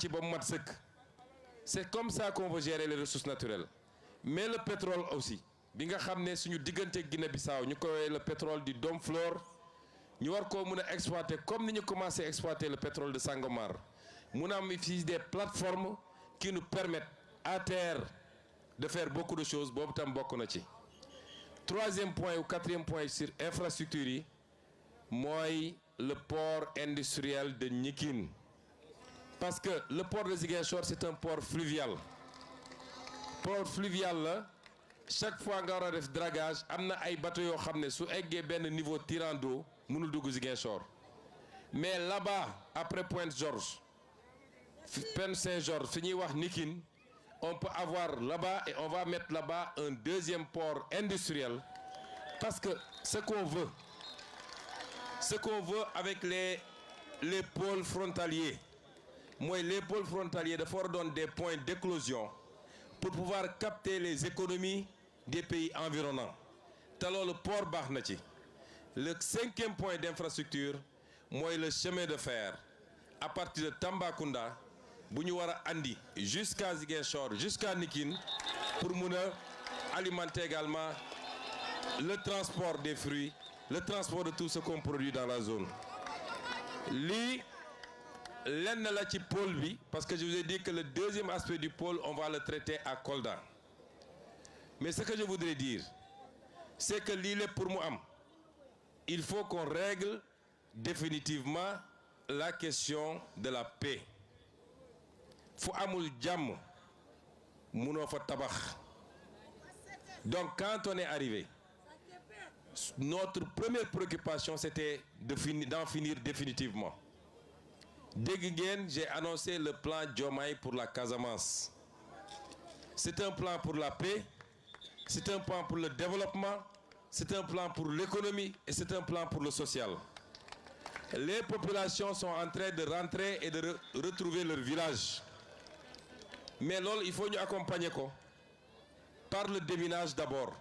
ci ba mu mat sëkk. C'est comme ça qu'on veut gérer les ressources naturelles. Mais le pétrole aussi bi nga xam ne suñu diggante Guinée-Bissau ñu koy le pétrole du Dom Flor ñu war koo mën a exploiter comme ni ñu commencé exploiter le pétrole de Sangomar mun a am fii des plateformes qui nous permettent à terre de faire beaucoup de choses boobu tam bokk na ci. Troisième point ou quatrième point sur infrastructure yi mooy le port industriel de Nikin. Parce que le port de Ziguinchor c'est un port fluvial. Port fluvial la chaque fois nga war a def dragage am na ay bateaux yoo xam ne su eggee benn niveau tirant d'eau mënul dugg Ziguinchor. Mais là-bas après Pointe-Georges Pointe Saint-Georges fi ñuy wax Nikin on peut avoir là-bas et on va mettre là-bas un deuxième port industriel parce que ce qu'on veut avec les pôles frontaliers mooy les pôles frontaliers dafa war a doon des points d'éclosion pour pouvoir capter les économies des pays environnants te loolu port baax na ci. Le cinquième point d'infrastructure mooy le chemin de fer à partir de Tambacounda bu ñu war a andi jusqu'à Ziguinchor jusqu'à Nikin pour mun a alimenter également le transport des fruits, le transport de tout ce qu'on produit dans la zone. Lii lenn la ci pôle bi parce que je vous ai dit que le deuxième aspect du pôle on va le traiter à Kolda. Mais ce que je voudrais dire c'est que lii lépp pour mu am il faut qu'on règle définitivement la question de la paix. Fu amul jàmm munoo fa tabax. Donc quand on est arrivé notre première préoccupation c'était d'en finir définitivement. Dégg ngeen j'ai annoncé le plan Diomaye pour la Casamance. C'est un plan pour la paix, c'est un plan pour le développement, c'est un plan pour l'économie et c'est un plan pour le social. Les populations sont en train de rentrer et de retrouver leur village. Mais loolu il faut ñu accompagner ko par le déminage d'abord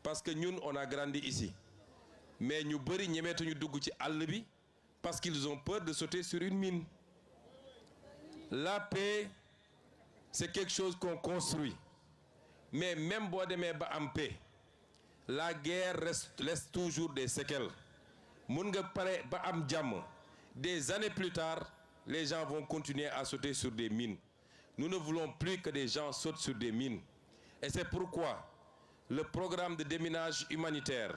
parce que ñun on a grandi ici mais ñu bari ñemeetuñu dugg ci àll bi parce qu'ils ont peur de sauter sur une mine. La paix c'est quelque chose qu'on construit mais même boo demee ba am paix la guerre laisse toujours des séquelles. Mun nga pare ba am jàmm des années plus tard les gens vont continuer à sauter sur des mines. Nous ne voulons plus que des gens sautent sur des mines et c'est pourquoi le programme de déminage humanitaire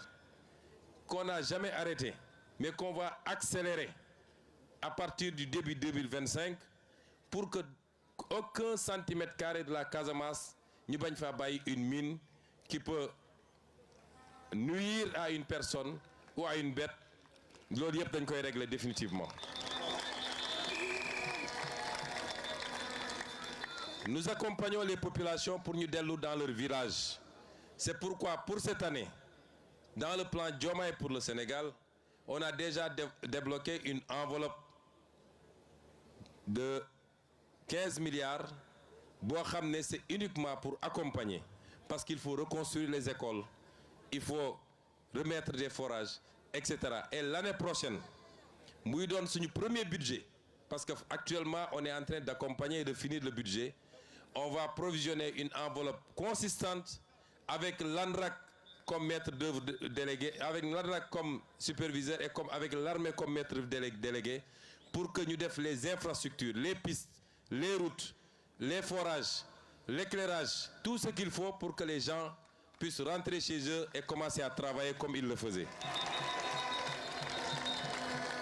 qu'on n'a jamais arrêté mais qu'on va accélérer à partir du début 2025 pour que aucun centimètre carré de la Casamance ñu bañ fa bàyyi une mine qui peut nuire à une personne ou à une bête. Loolu yëpp dañ koy régler définitivement. Nous accompagnons les populations pour ñu dellu dans leur village. C'est pourquoi pour cette année dans le plan Diomaye pour le Sénégal on a déjà débloqué une enveloppe de 15 milliards boo xam ne c'est uniquement pour accompagner parce qu'il faut reconstruire les écoles, il faut remettre des forages, etc. Et l'année prochaine muy doon suñu premier budget parce que actuellement on est en train d'accompagner et de finir le budget. On va provisionner une enveloppe consistante avec l'ANRAC comme maître d'œuvre délégué, avec l'ANRAC comme superviseur et comme avec l'armée comme maître délégué pour que ñu def les infrastructures, les pistes, les routes, les forages, l'éclairage, tout ce qu'il faut pour que les gens puissent rentrer chez eux et commencer à travailler comme ils le faisaient.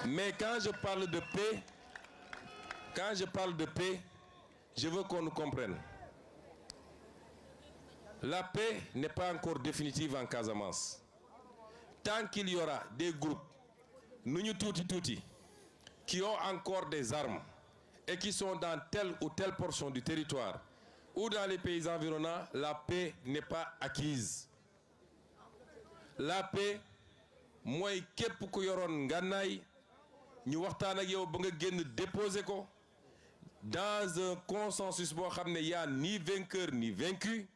Mais quand je parle de paix, je veux qu'on nous comprenne. La paix n'est pas encore définitive en Casamance. Tant qu'il y aura des groupes, nous tuuti, qui ont encore des armes et qui sont dans telle ou telle portion du territoire ou dans les pays environnants, la paix n'est pas acquise. La paix, mooy képp ku yoroon ngànnaay ñu waxtaan ak yow ba nga génn déposer ko dans un consensus boo xam ne y a ni vainqueur ni vaincu.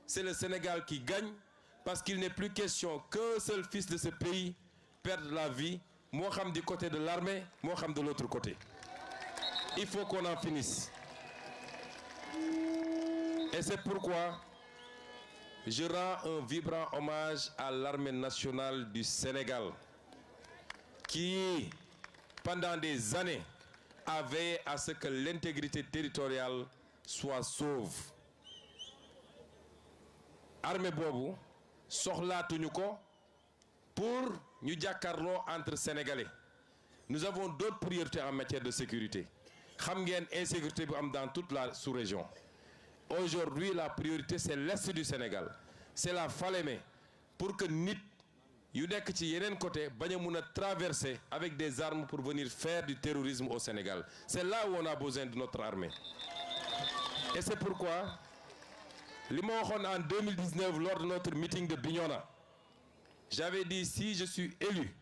C'est le Sénégal qui gagne parce qu'il n'est plus question qu'un seul fils de ce pays perde la vie, moo xam du côté de l'armée moo xam de l'autre côté. Il faut qu'on en finisse. Et c'est pourquoi je rends un vibrant hommage à l'armée nationale du Sénégal, qui, pendant des années, a veillé à ce que l'intégrité territoriale soit sauve. Armée boobu soxlaatuñu ko pour ñu jàkkaarloo entre Sénégalais. Nous avons d'autres priorités en matière de sécurité. Xam ngeen insécurité bu am dans toute la sous-région. Aujourd'hui, la priorité, c'est l'est du Sénégal. C'est la Falémé, pour que nit yu nekk ci yeneen côté bañ a mun a traverser avec des armes pour venir faire du terrorisme au Sénégal. C'est là où on a besoin de notre armée. Et c'est pourquoi li ma waxoon en 2019 lors de notre meeting de Bignona, j'avais dit si je suis élu,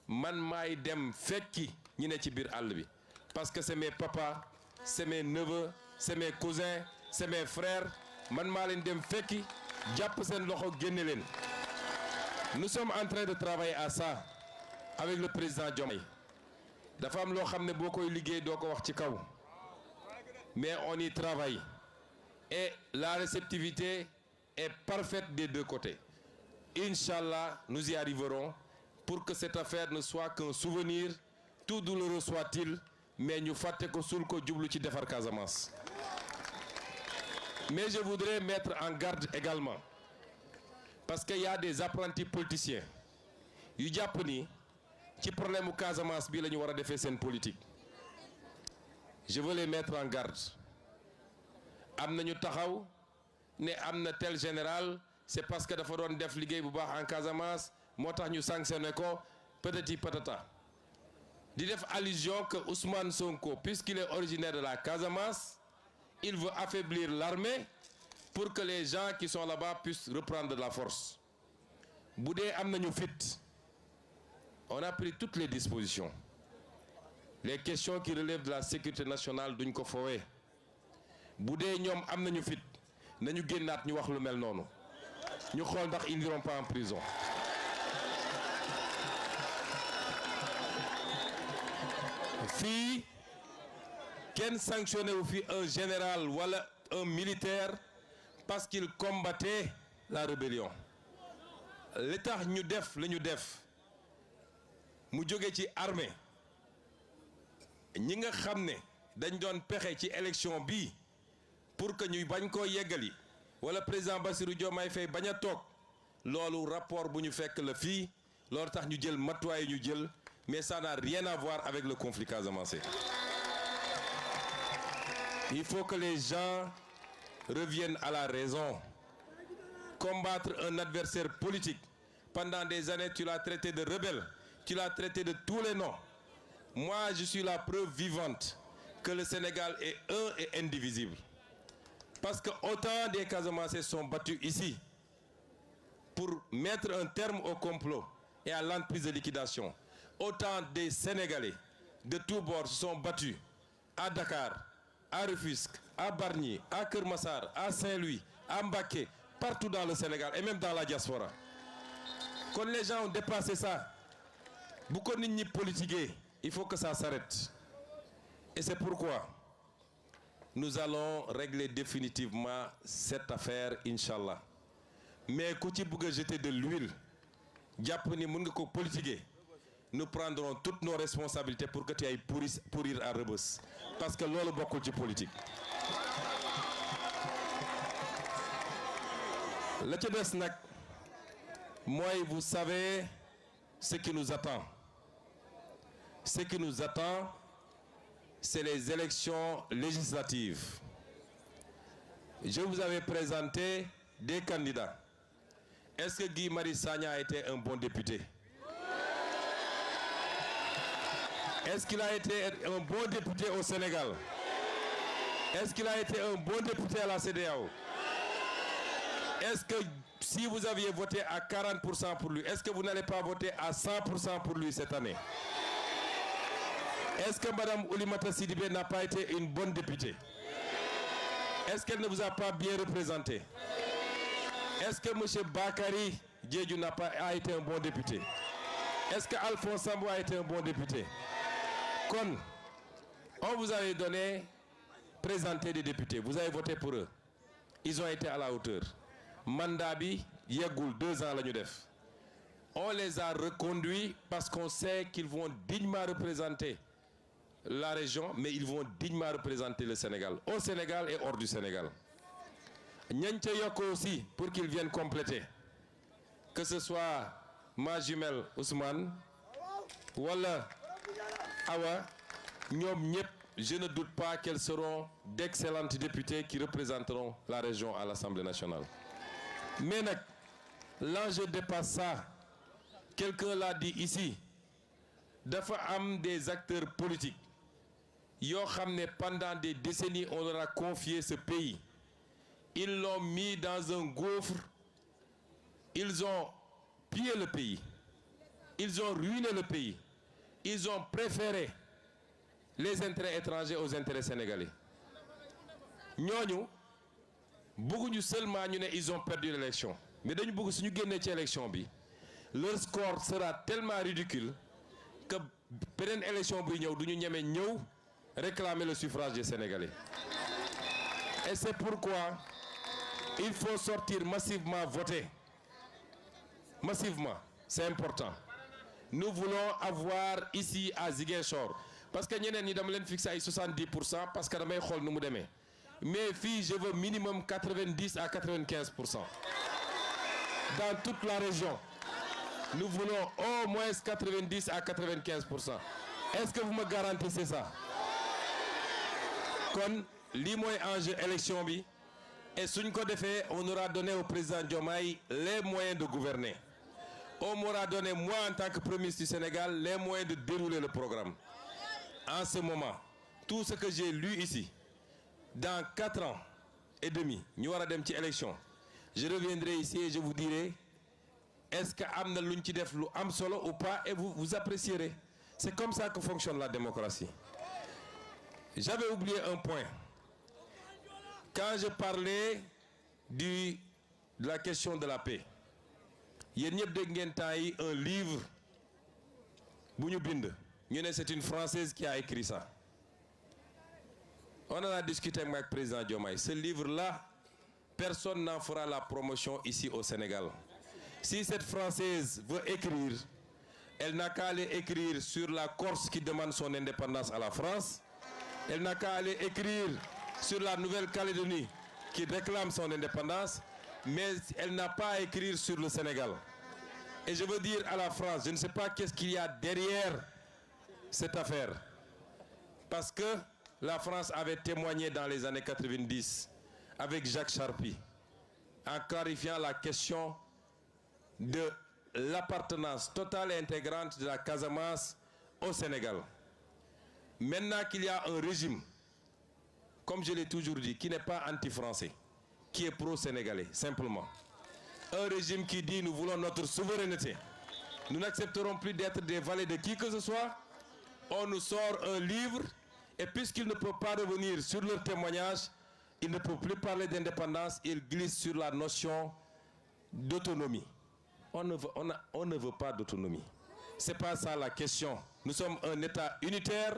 man maay dem fekki ñi ne ci biir àll bi, parce que c'est mes papas, c'est mes neveux, c'est mes cousins, c'est mes frères, man maa leen dem fekki jàpp seen loxo génne leen. Nous sommes en train de travailler à ça avec le président Diomaye. Dafa am loo xam ne boo koy liggéey doo ko wax ci kaw, mais on y travaille et la réceptivité est parfaite des deux côtés. Inch'Allah, nous y arriverons pour que cette affaire ne soit qu'un souvenir, tout douloureux soit-il, mais ñu fàtte ko suul ko jublu ci defar Casamance. Mais je voudrais mettre en garde également, parce qu'il y a des apprentis politiciens yu jàpp ni ci problème mu Casamance bi la ñu war a defee seen politique. Je veux les mettre en garde. Am na ñu taxaw ne am na tel général, c'est parce que dafa doon def liggéey bu baax en Casamance moo tax ñu sanctionné ko patati patata. Di def allusion que Ousmane Sonko, puisqu'il est originaire de la Casamance, il veut affaiblir l'armée pour que les gens qui sont là-bas puissent reprendre de la force. Bu dee am nañu fit, on a pris toutes les dispositions. Les questions qui relèvent de la sécurité nationale duñ ko fowee. Bu dee ñoom am nañu fit, nañu génnaat ñu wax lu mel noonu. Ñu xool ndax ils n'iront pas en prison. Fii kenn sanctionné wu fi un général wala un militaire parce qu'il combattait la rébellion. Li tax ñu def la ñu def mu jóge ci armée, ñi nga xam ne dañ doon pexe ci élection bi pour que ñuy bañ koo yeggali wala président Bassirou Diomaye Faye bañ a toog, loolu rapport bu ñu fekk la fii, loolu tax ñu jël matuwaay ñu jël, mais ça n'a rien à voir avec le conflit casamançais. Il faut que les gens reviennent à la raison. Combattre un adversaire politique, pendant des années tu l'as traité de rebelle, tu l'as traité de tous les noms. Moi, je suis la preuve vivante que le Sénégal est un et indivisible. Parce que autant des Casamançais sont battus ici pour mettre un terme au complot et à l'entreprise de liquidation, autant des Sénégalais de tous bords se sont battus à Dakar, à Rufisque, à Bargny, à Keur Massar, à Saint-Louis, à Mbacké, partout dans le Sénégal et même dans la diaspora. Quand les gens ont dépassé ça, beaucoup de gens politiqués, il faut que ça s'arrête. Et c'est pourquoi nous allons régler définitivement cette affaire, Inch'Allah. Mais quand tu veux jeter de l'huile, nous prendrons toutes nos responsabilités pour que tu ailles pourrir à Rebeuss. Parce que c'est beaucoup de politique. Le Tchèdesnak, moi, vous savez ce qui nous attend. Ce qui nous attend, c'est les élections législatives. Je vous avais présenté des candidats. Est-ce que Guy Marius Sagna a été un bon député? Est-ce qu'il a été un bon député au Sénégal? Est-ce qu'il a été un bon député à la CEDEAO? Est-ce que si vous aviez voté à 40% pour lui, est-ce que vous n'allez pas voter à 100% pour lui cette année? Est-ce que Mme Oulimata Sidibé n'a pas été une bonne députée? Est-ce qu'elle ne vous a pas bien représenté? Est-ce que M. Bakary Diédhiou a été un bon député? Est-ce que Alphonse Sambou a été un bon député? Kon On vous avait présenté des députés, vous avez voté pour eux. Ils ont été à la hauteur. Mandat bi yeggul 2 ans la ñu def. On les a reconduits parce qu'on sait qu'ils vont dignement représenter la région, mais ils vont dignement représenter le Sénégal, au Sénégal et hors du Sénégal. Ñañ ca yokk aussi pour qu'ils viennent compléter, que ce soit ma jumelle Ousmane wala Awa, ñoom ñëpp, je ne doute pas qu'elles seront d'excellentes députées qui représenteront la région à l'Assemblée nationale. Mais nag, l'enjeu dépasse ça. Quelqu'un l'a dit ici, dafa am des acteurs politiques yoo xam ne pendant des décennies on leur a confié ce pays. Ils l'ont mis dans un gouffre, ils ont pillé le pays, ils ont ruiné le pays, ils ont préféré les intérêts étrangers aux intérêts sénégalais. Ñooñu bëgguñu seulement ñu ne ils ont perdu l'élection, mais dañu bëgg suñu génnee ci élection bi leur score sera tellement ridicule que beneen élection buy ñëw duñu ñeme ñëw réclamer le suffrage des Sénégalais. Et c'est pourquoi il faut sortir massivement voter. Massivement, c'est important. Nous voulons avoir ici à Ziguinchor, parce que ñeneen ñi dama leen fixé ay 70% parce que damay xool nu mu demee. Mais fii je veux minimum 90 à 95%. Dans toute la région, nous voulons au moins 90 à 95%. Est-ce que vous me garantissez ça? Kon lii mooy enjeu élection bi, et suñ ko defee on aura donné au président Diomaye les moyens de gouverner. On m'aura donné, moi en tant que Premier ministre du Sénégal, les moyens de dérouler le programme. En ce moment, tout ce que j'ai lu ici, dans 4 ans et demi, ñu war a dem ci élection, je reviendrai ici et je vous dirai est-ce que am na lu ñu ci def lu am solo ou pas, et vous apprécierez. C'est comme ça que fonctionne la démocratie. J'avais oublié un point. Quand je parlais de la question de la paix, yéen ñëpp dégg ngeen temps yi un livre bu ñu bind ñu ne c'est une Française qui a écrit ça. On en a discuté avec le président Diomaye. Ce livre-là, personne n'en fera la promotion ici au Sénégal. Si cette Française veut écrire, elle n'a qu'à aller écrire sur la Corse qui demande son indépendance à la France. Elle n'a qu'à aller écrire sur la Nouvelle-Calédonie qui réclame son indépendance, mais elle n'a pas à écrire sur le Sénégal. Et je veux dire à la France, je ne sais pas qu'est-ce qu'il y a derrière cette affaire. Parce que la France avait témoigné dans les années 90 avec Jacques Charpy en clarifiant la question de l'appartenance totale et intégrante de la Casamance au Sénégal. Maintenant qu'il y a un régime, comme je l'ai toujours dit, qui n'est pas anti-français, qui est pro-sénégalais, simplement. Un régime qui dit nous voulons notre souveraineté. Nous n'accepterons plus d'être des valets de qui que ce soit. On nous sort un livre, et puisqu'il ne peut pas revenir sur leur témoignage, il ne peut plus parler d'indépendance, il glisse sur la notion d'autonomie. On ne veut pas d'autonomie. C'est pas ça la question. Nous sommes un État unitaire,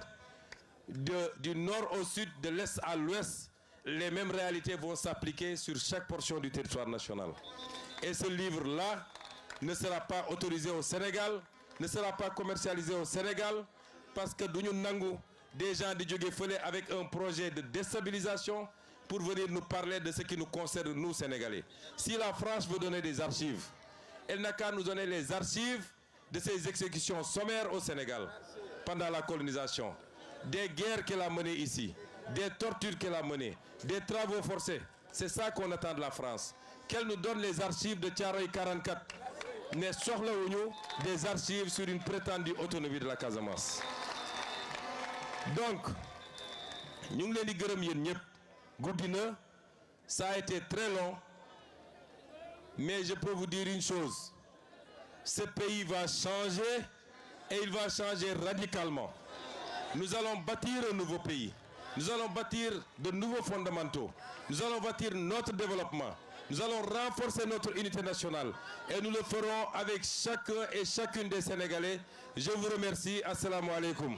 du nord au sud, de l'est à l'ouest. Les mêmes réalités vont s'appliquer sur chaque portion du territoire national. Et ce livre-là ne sera pas autorisé au Sénégal, ne sera pas commercialisé au Sénégal, parce que nous n'avons des gens de Djogé avec un projet de déstabilisation pour venir nous parler de ce qui nous concerne, nous, Sénégalais. Si la France veut donner des archives, elle n'a qu'à nous donner les archives de ces exécutions sommaires au Sénégal pendant la colonisation, des guerres qu'elle a menées ici, des tortures qu'elle a menées, des travaux forcés. C'est ça qu'on attend de la France. Qu'elle nous donne les archives de Thiaroye 44, mais soxlawuñu des archives sur une prétendue autonomie de la Casamance. Donc, ñu ngi leen di gërëm yéen ñëpp. Guddi na, ça a été très long, mais je peux vous dire une chose. Ce pays va changer, et il va changer radicalement. Nous allons bâtir un nouveau pays. Nous allons bâtir de nouveaux fondamentaux. Nous allons bâtir notre développement. Nous allons renforcer notre unité nationale. Et nous le ferons avec chacun et chacune des Sénégalais. Je vous remercie. Assalamu alaikum.